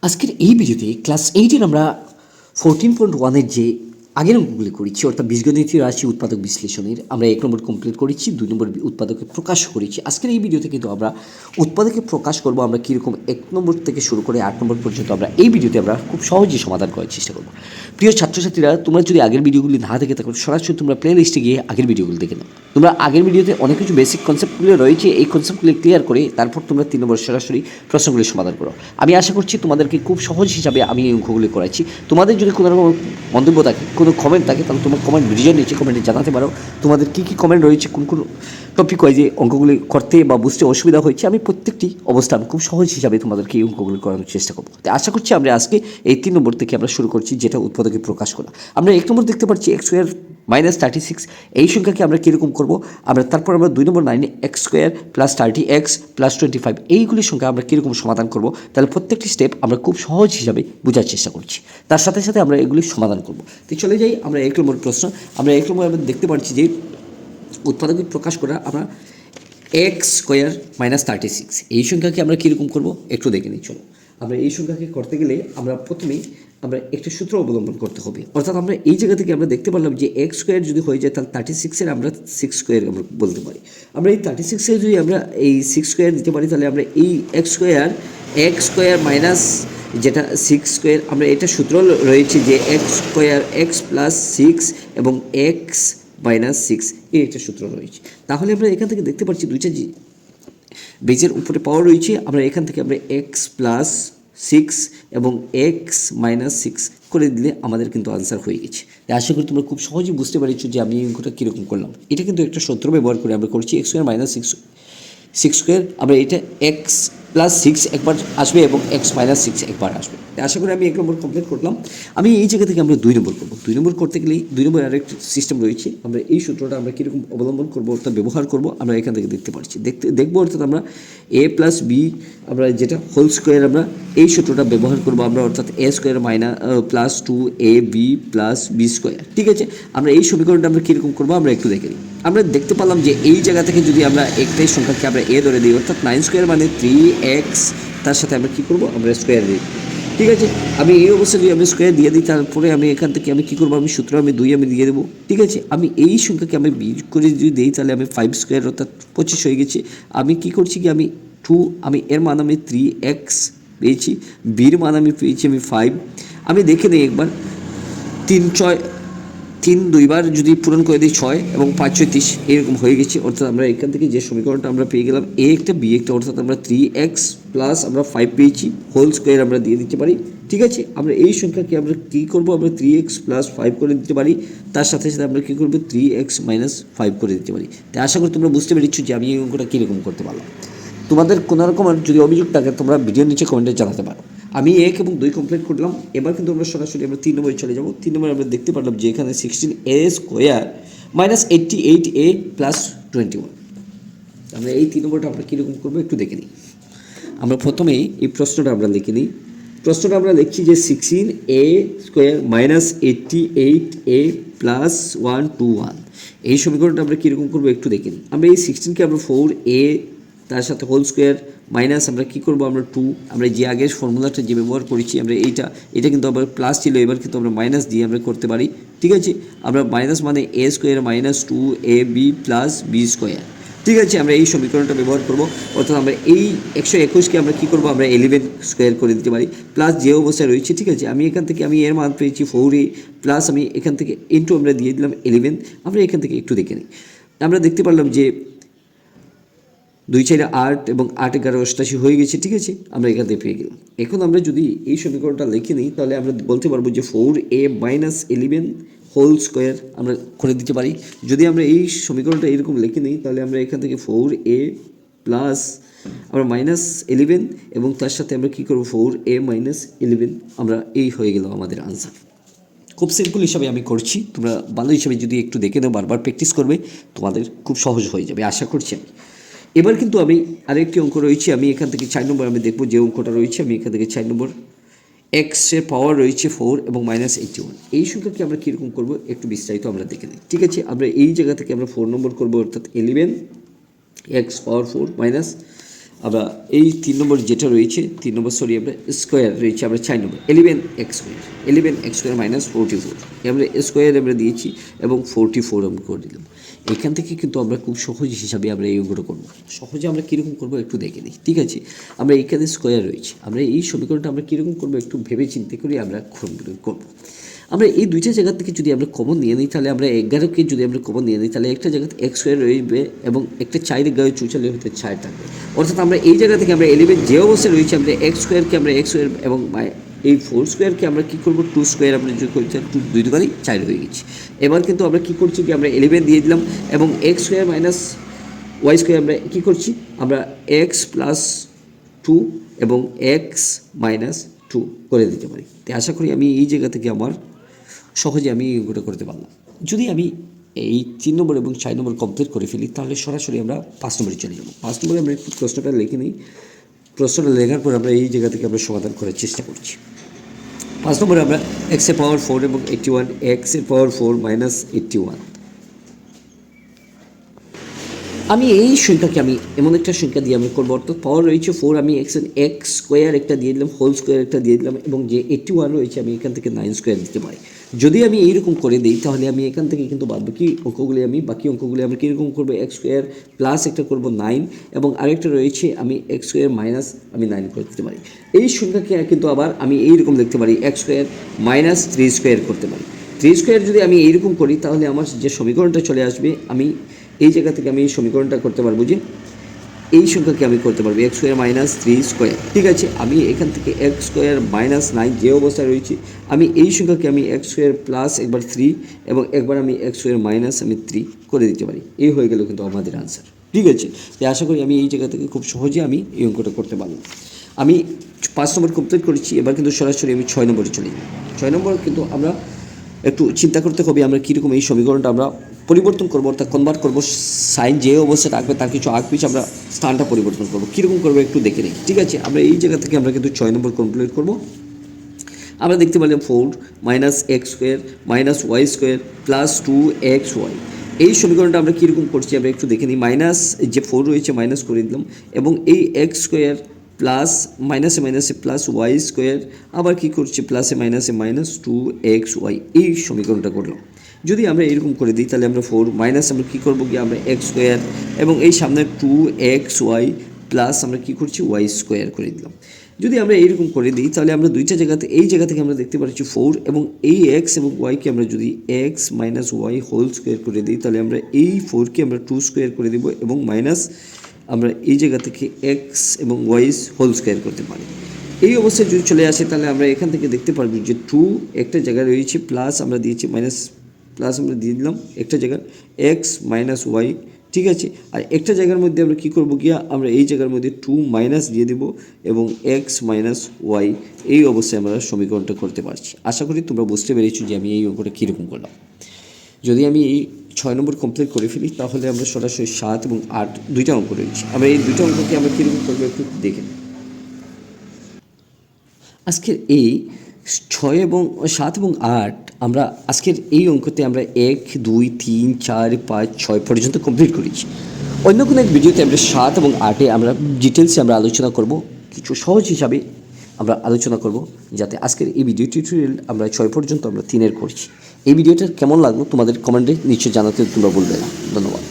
আজকের এই ভিডিওতে ক্লাস 8-এর আমরা 14.1-এর যে আগের অঙ্কগুলি করেছি অর্থাৎ বীজগণিত রাশি উৎপাদক বিশ্লেষণের আমরা 1 নম্বর কমপ্লিট করেছি, 2 নম্বর উৎপাদকে প্রকাশ করেছি। আজকের এই ভিডিওতে কিন্তু আমরা উৎপাদকে প্রকাশ করব আমরা কীরকম 1 নম্বর থেকে শুরু করে 8 নম্বর পর্যন্ত আমরা এই ভিডিওতে আমরা খুব সহজেই সমাধান করার চেষ্টা করব। প্রিয় ছাত্রছাত্রীরা, তোমরা যদি আগের ভিডিওগুলি না দেখে থাকো সরাসরি তোমরা প্লে লিস্টে গিয়ে আগের ভিডিওগুলি দেখে নাও। তোমরা আগের ভিডিওতে অনেক কিছু বেসিক কনসেপ্টগুলো রয়েছে, এই কনসেপ্টগুলি ক্লিয়ার করে তারপর তোমরা 3 নম্বর সরাসরি প্রশ্নগুলি সমাধান করো। আমি আশা করছি তোমাদেরকে খুব সহজ হিসাবে আমি এই অঙ্কগুলি করাচ্ছি। তোমাদের যদি কোনো রকম মন্তব্য থাকে, কোনো কমেন্ট থাকে, তাহলে তোমার কমেন্ট ভিডিও নিচে কমেন্টে জানাতে পারো। তোমাদের কী কী কমেন্ট রয়েছে, কোন কোন টপিক ওয়াইজে অঙ্কগুলি করতে বা বুঝতে অসুবিধা হয়েছে, আমি প্রত্যেকটি অবস্থান খুব সহজ হিসাবে তোমাদেরকে এই অঙ্কগুলি করানোর চেষ্টা করবো। তাই আশা করছি আমরা আজকে এই 3 নম্বর থেকে আমরা শুরু করছি, যেটা উৎপাদকে প্রকাশ করা। আমরা 1 নম্বর দেখতে পাচ্ছি এক্স স্কোয়ার মাইনাস 36, এই সংখ্যাকে আমরা কীরকম করবো। তারপর আমরা 2 নম্বর লাইনে x square plus 30x plus 25, এইগুলির সংখ্যা আমরা কীরকম সমাধান করবো। তাহলে প্রত্যেকটি স্টেপ আমরা খুব সহজ হিসাবে বোঝার চেষ্টা করছি, তার সাথে সাথে আমরা এগুলি সমাধান করবো। তো চলে যাই আমরা 1 নম্বর প্রশ্ন। আমরা 1 নম্বর আমরা দেখতে পাচ্ছি যে উৎপাদকে প্রকাশ করা আমরা এক্স স্কোয়ার মাইনাস 36, এই সংখ্যাকে আমরা কীরকম করবো একটু দেখে নিই। চলো, আমরা এই সংখ্যাকে করতে গেলে আমরা প্রথমেই আমরা একটা সূত্র অবলম্বন করতে হবে। অর্থাৎ আমরা এই জায়গা থেকে আমরা দেখতে পারলাম যে এক্স স্কোয়ার যদি হয়ে যায় তাহলে 36-এর আমরা 6 স্কোয়ার আমরা বলতে পারি। আমরা এই 36-এর যদি আমরা এই 6 স্কোয়ার দিতে পারি, তাহলে আমরা এই এক্স স্কোয়ার মাইনাস যেটা 6 স্কোয়ার, আমরা এটা সূত্র রয়েছে যে এক্স স্কোয়ার এক্স প্লাস 6 এবং এক্স মাইনাস 6, এই একটা সূত্র রয়েছে। তাহলে আমরা এখান থেকে দেখতে পাচ্ছি দুইটা বেজের উপরে পাওয়ার রয়েছে। আমরা এখান থেকে আমরা এক্স প্লাস 6 এবং এক্স মাইনাস 6 করে দিলে আমাদের কিন্তু আনসার হয়ে গেছে। আশা করি তোমরা খুব সহজেই বুঝতে পারছো যে আমি এই অঙ্কটা কীরকম করলাম। এটা কিন্তু একটা সূত্র ব্যবহার করে আমরা করছি এক্স স্কোয়ার মাইনাস 6 স্কোয়ার, আমরা এটা এক্স প্লাস 6 একবার আসবে এবং এক্স মাইনাস 6 একবার আসবে। আশা করি আমি 1 নম্বর কমপ্লিট করলাম। আমি এই জায়গা থেকে আমরা 2 নম্বর করবো। 2 নম্বর করতে গেলেই 2 নম্বর আরেকটা সিস্টেম রয়েছে। আমরা এই সূত্রটা আমরা কীরকম অবলম্বন করবো অর্থাৎ ব্যবহার করবো, আমরা এখান থেকে দেখতে পাচ্ছি দেখবো। অর্থাৎ আমরা এ প্লাস বি আমরা যেটা হোল স্কোয়ার, আমরা এই সূত্রটা ব্যবহার করবো আমরা, অর্থাৎ A square minus plus 2ab plus B square. ঠিক আছে, আমরা এই সমীকরণটা আমরা কীরকম করবো আমরা একটু দেখে নিই। আমরা দেখতে পেলাম যে এই জায়গা থেকে যদি আমরা একটাই সংখ্যাকে আমরা এ ধরে দিই, অর্থাৎ 9 স্কোয়ার মানে 3x, তার সাথে আমরা কী করবো আমরা স্কোয়ার দিই। ঠিক আছে, আমি এই অবস্থায় যদি আমি স্কোয়ার দিয়ে দিই, তারপরে আমি এখান থেকে আমি কী করবো, আমি সূত্র আমি 2 আমি দিয়ে দেবো। ঠিক আছে, আমি এই সংখ্যাকে আমি বিয়োগ করে যদি দিই, তাহলে আমি 5 স্কোয়ার অর্থাৎ 25 হয়ে গেছে। আমি কী করছি কি, আমি 2, আমি এর মান আমি 3x পেয়েছি, বির মান আমি পেয়েছি আমি 5। আমি দেখে নিই একবার, 3 দুইবার যদি পূরণ করে দিই 6 এবং 5 6 30 এরকম হয়ে গেছে। অর্থাৎ আমরা এখান থেকে যে সমীকরণটা আমরা পেয়ে গেলাম এ একটা বি একটা, অর্থাৎ আমরা 3x প্লাস আমরা 5 পেয়েছি হোল স্কোয়ার আমরা দিয়ে দিতে পারি। ঠিক আছে, আমরা এই সংখ্যাকে আমরা কী করবো, আমরা 3x প্লাস 5 করে দিতে পারি, তার সাথে সাথে আমরা কী করবো 3x মাইনাস 5 করে দিতে পারি। তাই আশা করি তোমরা বুঝতে পেরেছো যে আমি এই অঙ্কটা কীরকম করতে পারলাম। তোমাদের কোনো রকম যদি অভিযোগ থাকে তোমরা ভিডিওর নিচে কমেন্টে জানাতে পারো। আমি 1 এবং 2 কমপ্লিট করলাম। এবার কিন্তু আমরা সরাসরি আমরা 3 নম্বরে চলে যাব। 3 নম্বরে আমরা দেখতে পারলাম যে এখানে 16a square minus 88a plus 21। আমরা এই 3 নম্বরটা আমরা কীরকম করবো একটু দেখে নিই। আমরা প্রথমেই এই প্রশ্নটা আমরা লিখে নিই। প্রশ্নটা আমরা লিখছি যে 16a square minus 88a plus 121, এই সমীকরণটা আমরা কীরকম করবো একটু দেখে নিই। আমরা এই 16কে আমরা 4a তার সাথে হোল স্কোয়ার মাইনাস আমরা কী করবো আমরা 2, আমরা যে আগের ফর্মুলাটা যে ব্যবহার করেছি আমরা এটা কিন্তু আবার প্লাস ছিল, এবার কিন্তু আমরা মাইনাস দিয়ে আমরা করতে পারি। ঠিক আছে, আমরা মাইনাস মানে A square minus 2ab plus B square. ঠিক আছে, আমরা এই সমীকরণটা ব্যবহার করবো। অর্থাৎ আমরা এই 121কে আমরা কী করবো আমরা 11 স্কোয়ার করে দিতে পারি, প্লাস যে অবস্থায় রয়েছে। ঠিক আছে, আমি এখান থেকে আমি এর মান পেয়েছি 4a প্লাস আমি এখান থেকে ইন্টু আমরা দিয়ে দিলাম 11। আমরা এখান থেকে একটু দেখে নিই। আমরা দেখতে পারলাম যে 2 4 8 এবং 8 11 88 হয়ে গেছে। ঠিক আছে, আমরা এখান থেকে পেয়ে গেলাম। এখন আমরা যদি এই সমীকরণটা লিখে নিই, তাহলে আমরা বলতে পারবো যে 4a মাইনাস 11 হোল স্কোয়ার আমরা করে দিতে পারি। যদি আমরা এই সমীকরণটা এরকম লিখে নিই, তাহলে আমরা এখান থেকে 4a প্লাস আমরা মাইনাস 11 এবং তার সাথে আমরা কী করবো 4a মাইনাস 11, আমরা এই হয়ে গেল আমাদের আনসার। খুব সিম্পল হিসাবে আমি করছি, তোমরা ভালো হিসাবে যদি একটু দেখে নাও, বারবার প্র্যাকটিস করবে, তোমাদের খুব সহজ হয়ে যাবে আশা করছি আমি। এবার কিন্তু আমি আরেকটি অঙ্ক রয়েছে, আমি এখান থেকে 4 নম্বর আমি দেখবো যে অঙ্কটা রয়েছে। আমি এখান থেকে 4 নম্বর এক্সের পাওয়ার রয়েছে 4 এবং মাইনাস 81, এই সংখ্যাকে আমরা কীরকম করবো একটু বিস্তারিত আমরা দেখে নিই। ঠিক আছে, আমরা এই জায়গা থেকে আমরা 4 নম্বর করবো, অর্থাৎ 11 এক্স পাওয়ার 4 মাইনাস আমরা এই 3 নম্বর যেটা রয়েছে 3 নম্বর আমরা স্কোয়ার রয়েছে আমরা 4 নম্বর 11x² মাইনাস 44 আমরা স্কোয়ার আমরা দিয়েছি এবং 44 আমরা করে দিলাম। এখান থেকে কিন্তু আমরা খুব সহজ হিসাবে আমরা এই অঙ্কটা করবো। সহজে আমরা কীরকম করবো একটু দেখে নিই, ঠিক আছে। আমরা এখানে স্কোয়ার রয়েছে, আমরা এই সমীকরণটা আমরা কীরকম করবো একটু ভেবে চিন্তে করে আমরা করবো। আমরা এই দুইটা জায়গা থেকে যদি আমরা কমন নিয়ে নিই তাহলে আমরা 11কে যদি আমরা কমন নিয়ে নিই তাহলে একটা জায়গাতে x² রইবে এবং একটা 4 গায়ে চৌচালে হতে 4 থাকবে। অর্থাৎ আমরা এই জায়গা থেকে আমরা 11 যে অবস্থায় রয়েছে আমরা x² আমরা x² এবং এই 4² আমরা কী করবো 2² আমরা যদি করছি 2 দুগানি 4 হয়ে গেছি। এবার কিন্তু আমরা কী করছি কি আমরা 11 দিয়ে দিলাম এবং x² মাইনাস y² আমরা কী করছি আমরা x প্লাস 2 এবং x মাইনাস 2 করে দিতে পারি। তাই আশা করি আমি এই জায়গা থেকে আমার সহজে আমি এগুলো করতে পারলাম। যদি আমি এই 3 নম্বর এবং 4 নম্বর কমপ্লিট করে ফেলি তাহলে সরাসরি আমরা 5 নম্বরে চলে যাব। 5 নম্বরে আমরা একটু প্রশ্নটা লিখে নিই। প্রশ্নটা লেখার পর আমরা এই জায়গা থেকে আমরা সমাধান করার চেষ্টা করছি। 5 নম্বরে আমরা x⁴ এবং 81 x⁴ মাইনাস 81। আমি এই সংখ্যাকে আমি এমন একটা সংখ্যা দিয়ে আমি করবো, অর্থাৎ পাওয়ার রয়েছে 4 আমি x² একটা দিয়ে দিলাম, হোল² একটা দিয়ে দিলাম এবং যে 81 রয়েছে আমি এখান থেকে 9² দিতে পারি। যদি আমি এইরকম করে দিই তাহলে আমি এখান থেকে কিন্তু বাকি অঙ্কগুলি আমরা কীরকম করবো x² প্লাস একটা করবো 9 এবং আরেকটা রয়েছে আমি x² মাইনাস আমি 9 করে দিতে পারি। এই সংখ্যাকে কিন্তু আবার আমি এইরকম লিখতে পারি x² মাইনাস 3² করতে পারি। 3² যদি আমি এইরকম করি তাহলে আমার যে সমীকরণটা চলে আসবে আমি এই জায়গা থেকে আমি এই সমীকরণটা করতে পারবো যে এই সংখ্যাকে আমি করতে পারবো x² মাইনাস 3², ঠিক আছে। আমি এখান থেকে x² মাইনাস 9 যে অবস্থায় রয়েছি আমি এই সংখ্যাকে আমি x² প্লাস একবার 3 এবং একবার আমি x² মাইনাস আমি 3 করে দিতে পারি। এই হয়ে গেল কিন্তু আমাদের আনসার, ঠিক আছে। তাই আশা করি আমি এই জায়গা থেকে খুব সহজে আমি এই অঙ্কটা করতে পারলাম। আমি 5 নম্বর কমপ্লিট করেছি, এবার কিন্তু সরাসরি আমি 6 নম্বরে চলে যাই। 6 নম্বর কিন্তু আমরা একটু চিন্তা করতে হবে আমরা কীরকম এই সমীকরণটা আমরা পরিবর্তন করবো, অর্থাৎ কনভার্ট করবো। সাইন যে অবস্থায় থাকবে তার কিছু আগ পিছ আমরা স্থানটা পরিবর্তন করবো। কীরকম করবো একটু দেখে নিই, ঠিক আছে। আমরা এই জায়গা থেকে আমরা কিন্তু 6 নম্বর কমপ্লিট করবো। আমরা দেখতে পেলাম 4 minus x² minus y² plus 2xy। এই সমীকরণটা আমরা কীরকম করছি আমরা একটু দেখে নিই। মাইনাস যে 4 রয়েছে মাইনাস করে দিলাম এবং এই x² প্লাস মাইনাসে মাইনাসে প্লাস y² আবার কী করছি প্লাসে মাইনাসে মাইনাস 2xy এই সমীকরণটা করলাম। যদি আমরা এরকম করে দিই তাহলে আমরা 4 মাইনাস আমরা কী করবো গিয়ে আমরা x² এবং এই সামনে 2xy প্লাস আমরা কী করছি y² করে দিলাম। যদি আমরা এইরকম করে দিই তাহলে আমরা দুইটা জায়গাতে এই জায়গা থেকে আমরা দেখতে পাচ্ছি 4 এবং এই x এবং yকে আমরা যদি x মাইনাস y হোল² করে দিই তাহলে আমরা এই 4কে আমরা 2² করে দেবো এবং মাইনাস আমরা এই জায়গা থেকে x এবং y হোল² করতে পারি। এই অবস্থায় যদি চলে আসে তাহলে আমরা এখান থেকে দেখতে পারবো যে 2 একটা জায়গায় রয়েছে প্লাস আমরা দিয়েছি মাইনাস প্লাস আমরা দিয়ে দিলাম একটা জায়গায় x মাইনাস y, ঠিক আছে। আর একটা জায়গার মধ্যে আমরা কী করবো গিয়া আমরা এই জায়গার মধ্যে 2 মাইনাস দিয়ে দেবো এবং x মাইনাস y এই অবস্থায় আমরা সমীকরণটা করতে পারছি। আশা করি তোমরা বুঝতে পেরেছো যে আমি এই অঙ্কটা কীরকম করলাম। যদি আমি এই 6 নম্বর কমপ্লিট করে ফেলি তাহলে আমরা সরাসরি 7 এবং 8 দুইটা অঙ্ক রয়েছে। আমরা এই দুইটা অঙ্ককে আমরা কীরকম করবো একটু দেখে নিই। আজকের এই 6 এবং 7 এবং 8 আমরা আজকের এই অঙ্কতে আমরা 1 2 3 4 5 6 পর্যন্ত কমপ্লিট করেছি। অন্য কোনো এক ভিডিওতে আমরা 7 এবং 8-এ আমরা ডিটেলসে আমরা আলোচনা করব, কিছু সহজ হিসাবে আমরা আলোচনা করব, যাতে আজকের এই ভিডিও টিউটোরিয়াল আমরা 6 পর্যন্ত আমরা 3-এর করছি। এই ভিডিওটা কেমন লাগলো তোমাদের কমেন্টে নিশ্চয়ই জানাতে তোমরা বলবে না। ধন্যবাদ।